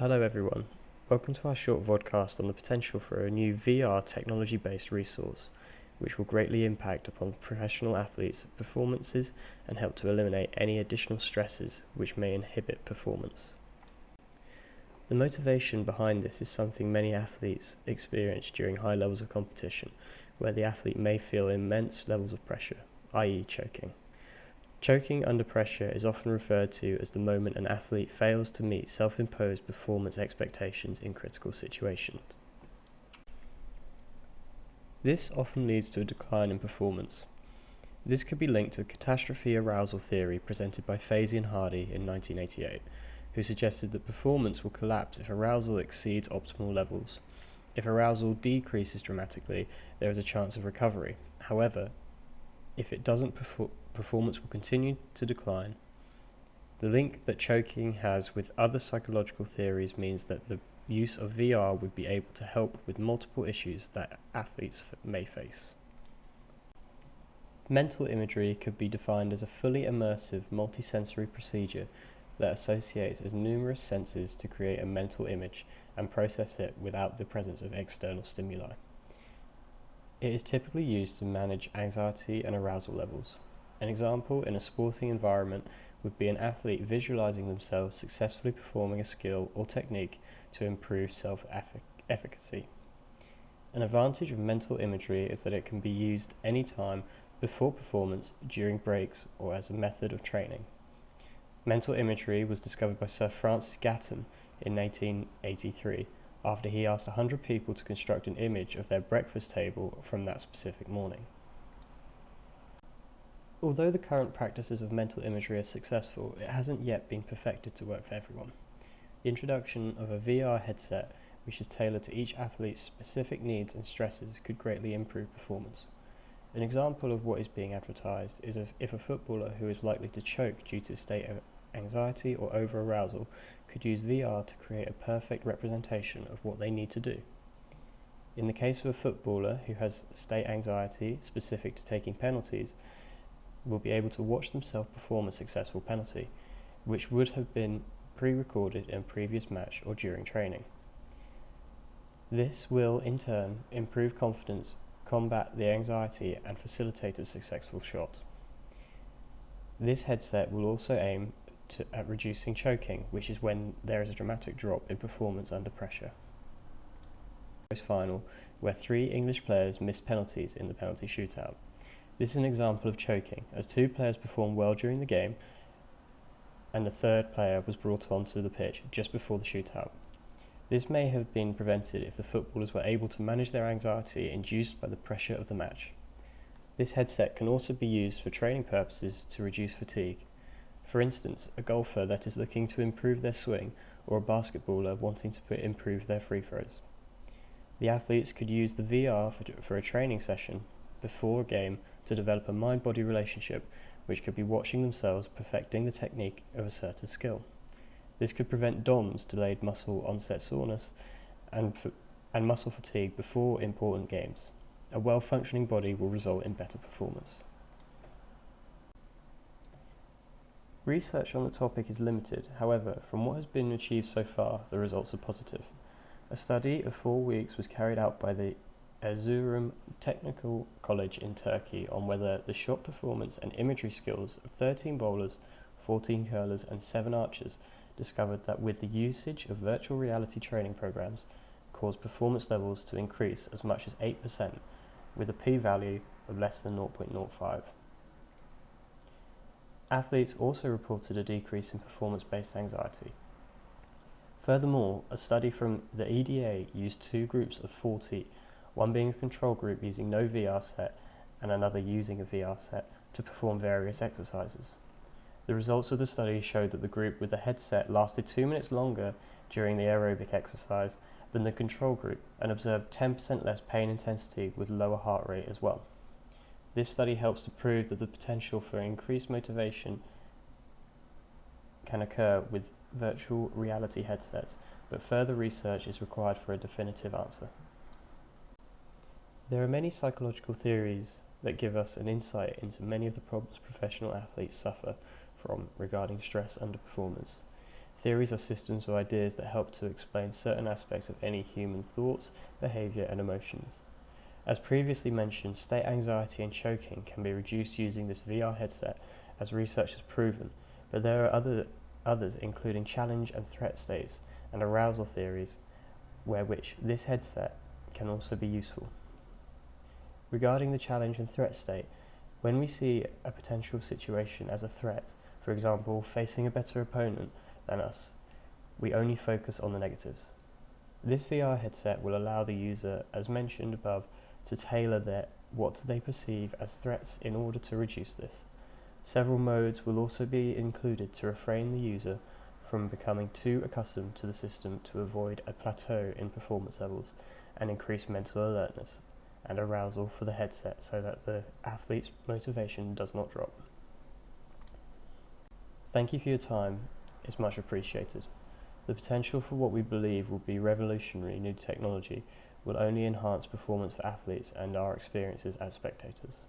Hello everyone, welcome to our short vodcast on the potential for a new VR technology-based resource, which will greatly impact upon professional athletes' performances and help to eliminate any additional stresses which may inhibit performance. The motivation behind this is something many athletes experience during high levels of competition, where the athlete may feel immense levels of pressure, i.e. choking. Choking under pressure is often referred to as the moment an athlete fails to meet self-imposed performance expectations in critical situations. This often leads to a decline in performance. This could be linked to the catastrophe arousal theory presented by Fazey and Hardy in 1988, who suggested that performance will collapse if arousal exceeds optimal levels. If arousal decreases dramatically, there is a chance of recovery. However, if it doesn't, performance will continue to decline. The link that choking has with other psychological theories means that the use of VR would be able to help with multiple issues that athletes may face. Mental imagery could be defined as a fully immersive, multisensory procedure that associates as numerous senses to create a mental image and process it without the presence of external stimuli. It is typically used to manage anxiety and arousal levels. An example in a sporting environment would be an athlete visualizing themselves successfully performing a skill or technique to improve self-efficacy. An advantage of mental imagery is that it can be used any time before performance, during breaks, or as a method of training. Mental imagery was discovered by Sir Francis Gatton in 1883, after he asked 100 people to construct an image of their breakfast table from that specific morning. Although the current practices of mental imagery are successful, it hasn't yet been perfected to work for everyone. The introduction of a VR headset, which is tailored to each athlete's specific needs and stresses, could greatly improve performance. An example of what is being advertised is if a footballer who is likely to choke due to a state of anxiety or over-arousal could use VR to create a perfect representation of what they need to do. In the case of a footballer who has state anxiety specific to taking penalties, will be able to watch themselves perform a successful penalty, which would have been pre-recorded in a previous match or during training. This will, in turn, improve confidence, combat the anxiety, and facilitate a successful shot. This headset will also aim at reducing choking, which is when there is a dramatic drop in performance under pressure. Final, where 3 English players missed penalties in the penalty shootout. This is an example of choking, as 2 players performed well during the game and the 3rd player was brought onto the pitch just before the shootout. This may have been prevented if the footballers were able to manage their anxiety induced by the pressure of the match. This headset can also be used for training purposes to reduce fatigue. For instance, a golfer that is looking to improve their swing, or a basketballer wanting to improve their free throws. The athletes could use the VR for a training session before a game to develop a mind-body relationship, which could be watching themselves perfecting the technique of a certain skill. This could prevent DOMS, delayed muscle onset soreness, and muscle fatigue before important games. A well-functioning body will result in better performance. Research on the topic is limited, however, from what has been achieved so far, the results are positive. A study of 4 weeks was carried out by the Erzurum Technical College in Turkey on whether the shot performance and imagery skills of 13 bowlers, 14 curlers and 7 archers discovered that with the usage of virtual reality training programs caused performance levels to increase as much as 8%, with a p-value of less than 0.05. Athletes also reported a decrease in performance-based anxiety. Furthermore, a study from the EDA used 2 groups of 40, one being a control group using no VR set and another using a VR set, to perform various exercises. The results of the study showed that the group with the headset lasted 2 minutes longer during the aerobic exercise than the control group and observed 10% less pain intensity with lower heart rate as well. This study helps to prove that the potential for increased motivation can occur with virtual reality headsets, but further research is required for a definitive answer. There are many psychological theories that give us an insight into many of the problems professional athletes suffer from regarding stress under performance. Theories are systems of ideas that help to explain certain aspects of any human thoughts, behavior, and emotions. As previously mentioned, state anxiety and choking can be reduced using this VR headset, as research has proven, but there are others including challenge and threat states and arousal theories, which this headset can also be useful. Regarding the challenge and threat state, when we see a potential situation as a threat, for example, facing a better opponent than us, we only focus on the negatives. This VR headset will allow the user, as mentioned above, to tailor what they perceive as threats in order to reduce this. Several modes will also be included to refrain the user from becoming too accustomed to the system to avoid a plateau in performance levels and increase mental alertness and arousal for the headset so that the athlete's motivation does not drop. Thank you for your time, it's much appreciated. The potential for what we believe will be revolutionary new technology will only enhance performance for athletes and our experiences as spectators.